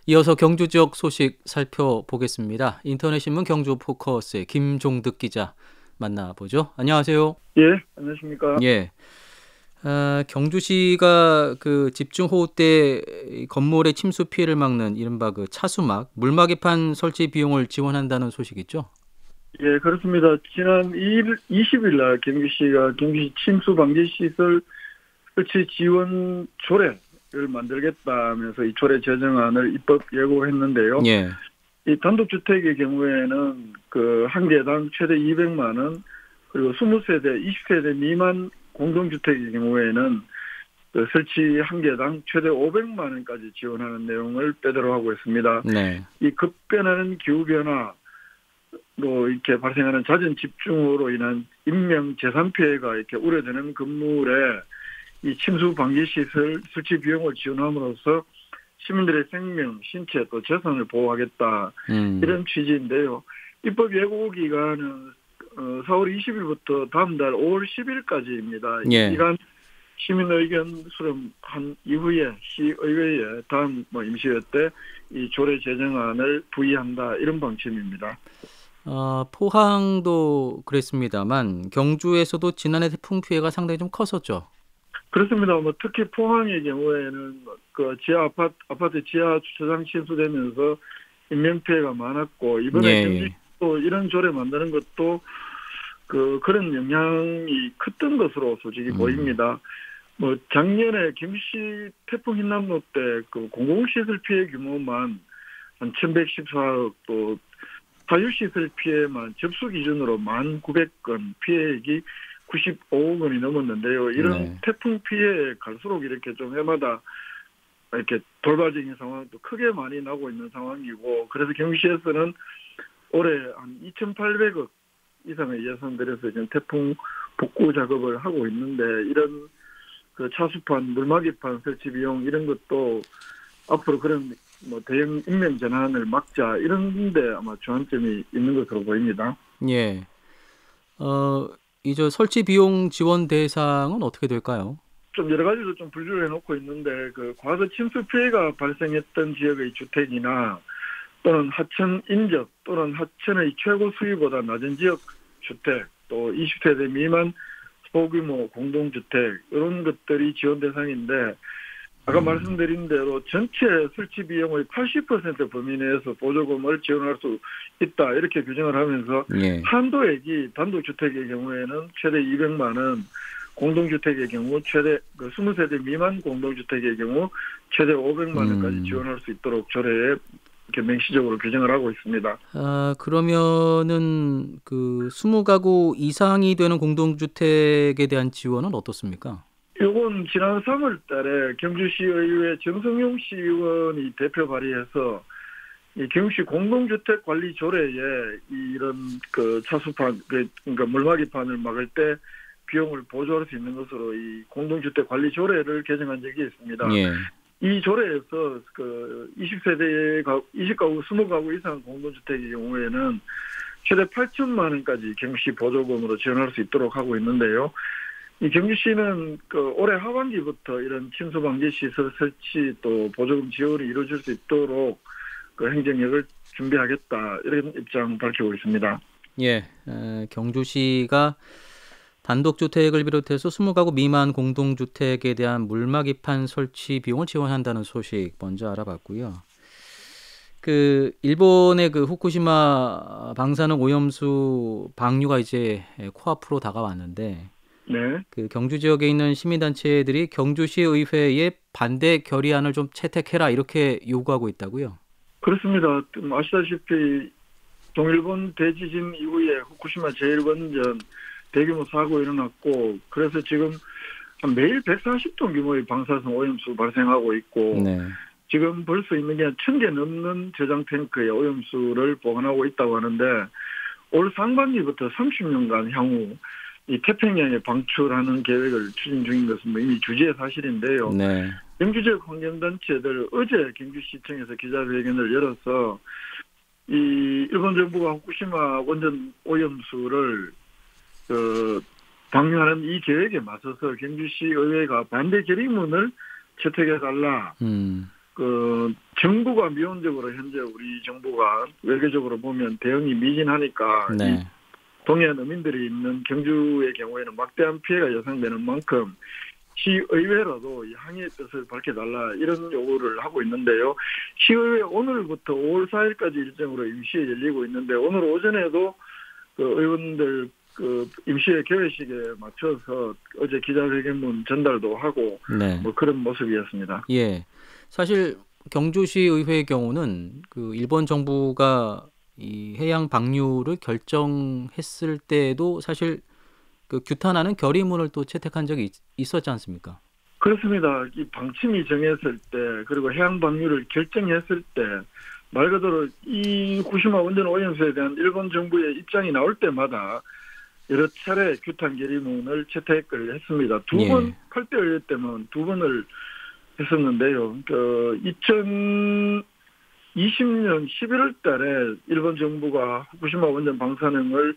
이어서 경주 지역 소식 살펴보겠습니다. 인터넷신문 경주포커스의 김종득 기자 만나보죠. 안녕하세요. 예, 안녕하십니까. 예, 경주시가 그 집중호우 때 건물의 침수 피해를 막는 이른바 그 차수막, 물막 개판 설치 비용을 지원한다는 소식이죠? 예, 그렇습니다. 지난 2일, 20일 날 경주시가 경주시 침수 방지 시설 설치 지원 조례를 만들겠다면서 이 조례 제정안을 입법 예고했는데요. 예, 이 단독주택의 경우에는 그 한 개당 최대 200만 원, 그리고 20세대, 20세대 미만 공동주택의 경우에는 그 설치 한 개당 최대 500만 원까지 지원하는 내용을 빼도록 하고 있습니다. 네, 이 급변하는 기후변화, 이렇게 발생하는 잦은 집중으로 인한 인명 재산 피해가 이렇게 우려되는 건물에 이 침수 방지 시설 설치 비용을 지원함으로써 시민들의 생명, 신체 또 재산을 보호하겠다, 이런 취지인데요. 입법 예고 기간은 4월 20일부터 다음 달 5월 10일까지입니다. 이 예. 기간 시민 의견 수렴한 이후에 시의회에 다음 임시회 때 이 조례 제정안을 부의한다, 이런 방침입니다. 포항도 그랬습니다만 경주에서도 지난해 태풍 피해가 상당히 좀 컸었죠. 그렇습니다. 특히 포항의 경우에는 그 지하 아파트 지하 주차장 침수되면서 인명 피해가 많았고, 예, 이번에 예. 경주도 이런 조례 만드는 것도 그런 영향이 컸던 것으로 솔직히 보입니다. 작년에 경주시 태풍 흰남노 때 그 공공시설 피해 규모만 한 1,114억, 또 사유시설 피해만 접수 기준으로 1,900건, 피해액이 95억 원이 넘었는데요. 이런 네. 태풍 피해 갈수록 이렇게 좀 해마다 이렇게 돌발적인 상황도 크게 많이 나고 있는 상황이고, 그래서 경주시에서는 올해 한 2,800억 이상의 예산 들여서 지금 태풍 복구 작업을 하고 있는데, 이런 그 차수판, 물막이판 설치 비용 이런 것도 앞으로 그런 대형 인명 재난을 막자, 이런데 아마 주안점이 있는 것으로 보입니다. 예. 이제 설치 비용 지원 대상은 어떻게 될까요? 좀 여러 가지로 좀 분류를 해놓고 있는데, 그 과거 침수 피해가 발생했던 지역의 주택이나 또는 하천 인접 또는 하천의 최고 수위보다 낮은 지역 주택, 또 20세대 미만 소규모 공동주택, 이런 것들이 지원 대상인데, 아까 말씀드린 대로 전체 설치 비용의 80% 범위 내에서 보조금을 지원할 수 있다, 이렇게 규정을 하면서 예. 한도액이 단독주택의 경우에는 최대 200만 원, 공동주택의 경우 최대 20세대 미만 공동주택의 경우 최대 500만 원까지 지원할 수 있도록 조례에 이렇게 명시적으로 규정을 하고 있습니다. 그러면은 그 20가구 이상이 되는 공동주택에 대한 지원은 어떻습니까? 이건 지난 3월 달에 경주시의회 정성용 시의원이 대표 발의해서 이 경주시 공동주택 관리 조례에 이런 그 차수판, 그러니까 물막이판을 막을 때 비용을 보조할 수 있는 것으로 이 공동주택 관리 조례를 개정한 적이 있습니다. 예. 이 조례에서 그 20세대 20가구 20가구 이상 공동주택의 경우에는 최대 8천만 원까지 경주시 보조금으로 지원할 수 있도록 하고 있는데요. 이 경주시는 그 올해 하반기부터 이런 침수 방지 시설 설치 또 보조금 지원이 이루어질 수 있도록 그 행정력을 준비하겠다, 이런 입장 밝히고 있습니다. 예. 경주시가 단독주택을 비롯해서 20가구 미만 공동주택에 대한 물막이판 설치 비용을 지원한다는 소식 먼저 알아봤고요. 그 일본의 그 후쿠시마 방사능 오염수 방류가 이제 코앞으로 다가왔는데 네. 그 경주 지역에 있는 시민단체들이 경주시 의회에 반대 결의안을 좀 채택해라 이렇게 요구하고 있다고요. 그렇습니다. 아시다시피 동일본 대지진 이후에 후쿠시마 제1원전 대규모 사고 일어났고, 그래서 지금 한 매일 140톤 규모의 방사성 오염수 발생하고 있고, 네. 지금 벌써 있는 게 1,000개 넘는 저장 탱크에 오염수를 보관하고 있다고 하는데, 올 상반기부터 30년간 향후 이 태평양에 방출하는 계획을 추진 중인 것은 이미 주지의 사실인데요. 네. 경주 지역 환경단체들 어제 경주시청에서 기자회견을 열어서 이 일본 정부가 후쿠시마 원전 오염수를 방류하는 이 계획에 맞서서 경주시 의회가 반대 결의문을 채택해달라, 정부가 미온적으로 현재 우리 정부가 외교적으로 보면 대응이 미진하니까 이 네. 동해안 어민들이 있는 경주의 경우에는 막대한 피해가 예상되는 만큼 시의회라도 이 항의의 뜻을 밝혀달라 이런 요구를 하고 있는데요. 시의회 오늘부터 5월 4일까지 일정으로 임시회 열리고 있는데 오늘 오전에도 의원들 임시회 개회식에 맞춰서 어제 기자회견문 전달도 하고 네. 뭐 그런 모습이었습니다. 예. 사실 경주시 의회의 경우는 일본 정부가 이 해양 방류를 결정했을 때에도 사실 규탄하는 결의문을 또 채택한 적이 있었지 않습니까? 그렇습니다. 이 방침이 정했을 때 그리고 해양 방류를 결정했을 때 말 그대로 이 후쿠시마 원전 오염수에 대한 일본 정부의 입장이 나올 때마다 여러 차례 규탄 결의문을 채택을 했습니다. 두 번 8대 의회 때는 두 번을 했었는데요. 2020년 11월 달에 일본 정부가 후쿠시마 원전 방사능을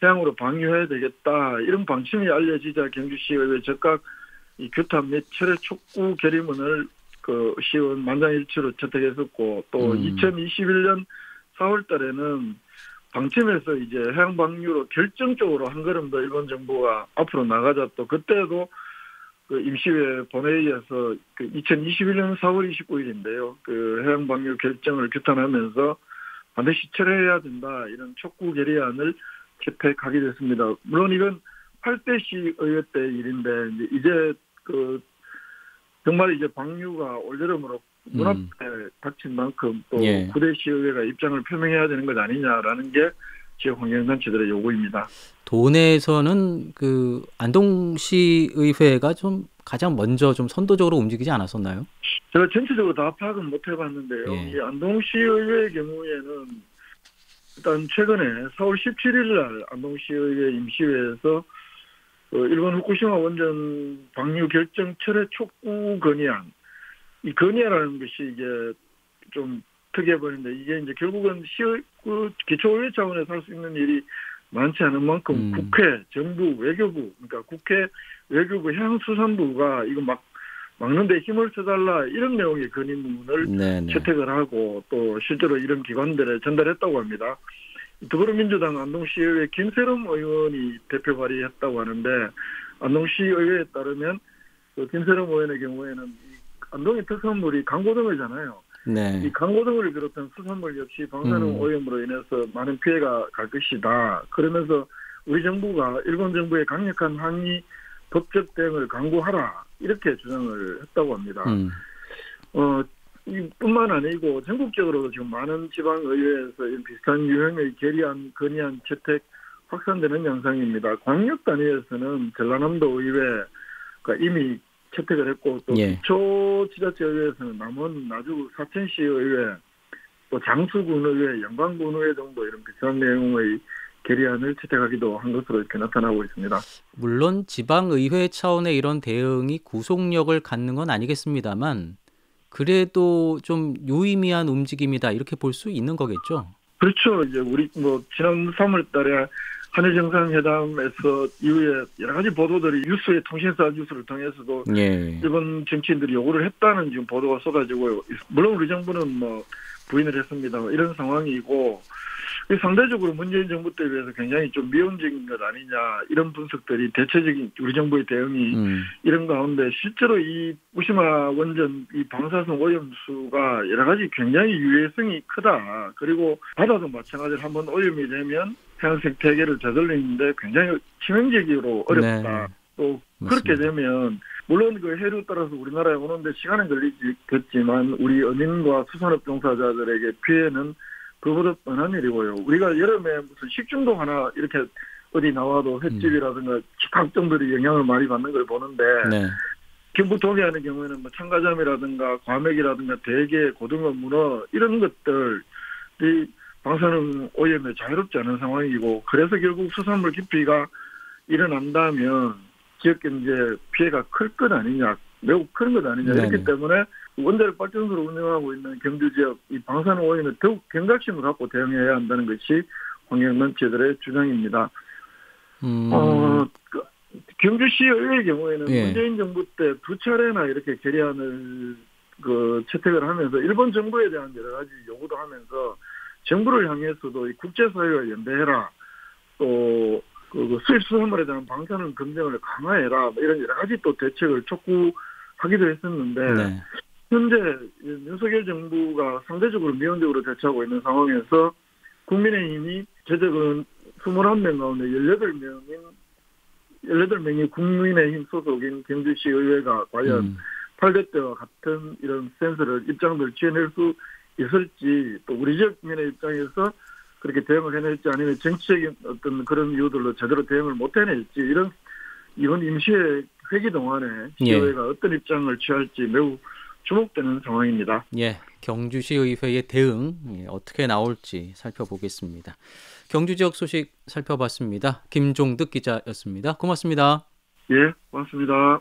해양으로 방류해야 되겠다. 이런 방침이 알려지자 경주시의회 즉각 이 규탄 및 철회 촉구 결의문을 시의원 만장일치로 채택했었고 또 2021년 4월 달에는 방침에서 이제 해양 방류로 결정적으로 한 걸음 더 일본 정부가 앞으로 나가자 또 그때도 임시회 본회의에서 2021년 4월 29일인데요. 해양 방류 결정을 규탄하면서 반드시 철회해야 된다. 이런 촉구 결의안을 채택하게 됐습니다. 물론 이건 8대 시의회 때 일인데 이제 정말 이제 방류가 올여름으로 눈앞에 닥친 만큼 또 9대 시의회가 입장을 표명해야 되는 것 아니냐라는 게 지역 환경단체들의 요구입니다. 도내에서는 안동시의회가 좀 가장 먼저 좀 선도적으로 움직이지 않았었나요? 제가 전체적으로 다 파악은 못 해봤는데요. 이 안동시의회의 경우에는 일단 최근에 4월 17일 날 안동시의회 임시회에서 일본 후쿠시마 원전 방류 결정 철회 촉구 건의안, 이 건의안이라는 것이 이게 좀 특이해 보이는데 이게 이제 결국은 기초의회 차원에서 할 수 있는 일이 많지 않은 만큼 국회, 정부, 외교부, 그러니까 국회, 외교부, 해양수산부가 이거 막는데 힘을 써달라 이런 내용의 건의문을 채택을 하고 또 실제로 이런 기관들에 전달했다고 합니다. 더불어민주당 안동시의회 김세롬 의원이 대표 발의했다고 하는데 안동시의회에 따르면 김세롬 의원의 경우에는 안동의 특산물이 강고등어잖아요. 이 강고등어를 비롯한 수산물 역시 방사능 오염으로 인해서 많은 피해가 갈 것이다. 그러면서 우리 정부가 일본 정부의 강력한 항의 법적 대응을 강구하라 이렇게 주장을 했다고 합니다. 이뿐만 아니고 전국적으로도 지금 많은 지방의회에서 이런 비슷한 유형의 건의안 채택 확산되는 양상입니다. 광역 단위에서는 전라남도 의회가 이미 채택을 했고 또 기초지자체의회에서는 남원 나주 사천시의회 또 장수군의회 영광군의회 정도 이런 비슷한 내용의 결의안을 채택하기도 한 것으로 이렇게 나타나고 있습니다. 물론 지방의회 차원의 이런 대응이 구속력을 갖는 건 아니겠습니다만 그래도 좀 유의미한 움직임이다 이렇게 볼 수 있는 거겠죠? 그렇죠. 이제 우리 지난 3월달에 한일 정상회담에서 이후에 여러 가지 보도들이 뉴스의 통신사 뉴스를 통해서도 일본 정치인들이 요구를 했다는 지금 보도가 쏟아지고 물론 우리 정부는 부인을 했습니다. 이런 상황이고 상대적으로 문재인 정부 때 비해서 굉장히 좀 미온적인 것 아니냐 이런 분석들이 대체적인 우리 정부의 대응이 이런 가운데 실제로 이 후쿠시마 원전 이 방사성 오염수가 여러 가지 굉장히 유해성이 크다. 그리고 바다도 마찬가지로 한번 오염이 되면 해양 생태계를 되돌리는데 굉장히 치명적으로 어렵다. 또 그렇게 되면 물론 해류 따라서 우리나라에 오는데 시간은 걸리겠지만 우리 어민과 수산업 종사자들에게 피해는 그보다 뻔한 일이고요. 우리가 여름에 무슨 식중독 하나 이렇게 어디 나와도 횟집이라든가 각종들이 영향을 많이 받는 걸 보는데 경북 동해안의 경우에는 참가자미라든가 과메기라든가 대게, 고등어, 문어 이런 것들이 방사능 오염에 자유롭지 않은 상황이고 그래서 결국 수산물 기피가 일어난다면 지역경제 피해가 클 것 아니냐, 매우 큰 것 아니냐 이렇기 때문에 원자력 발전소를 운영하고 있는 경주 지역 이 방사능 오염에 더욱 경각심을 갖고 대응해야 한다는 것이 환경단체들의 주장입니다. 경주시의회의 경우에는 문재인 정부 때 두 차례나 이렇게 결의안을 채택을 하면서 일본 정부에 대한 여러 가지 요구도 하면서 정부를 향해서도 이 국제사회와 연대해라. 또 그 수입 수산물에 대한 방사능 검증을 강화해라. 뭐 이런 여러 가지 또 대책을 촉구하기도 했었는데 네. 현재 윤석열 정부가 상대적으로 미온적으로 대처하고 있는 상황에서 국민의힘이 재적은 21명 가운데 18명이 국민의힘 소속인 경주시 의회가 과연 8대 때와 같은 이런 센스를 입장을 취해낼 수 있을지, 또 우리 지역민의 입장에서 그렇게 대응을 해낼지, 아니면 정치적인 어떤 그런 이유들로 제대로 대응을 못 해낼지, 이번 임시회 회기 동안에 시의회가 어떤 입장을 취할지 매우 주목되는 상황입니다. 예, 경주시의회의 대응 어떻게 나올지 살펴보겠습니다. 경주 지역 소식 살펴봤습니다. 김종득 기자였습니다. 고맙습니다. 예, 고맙습니다.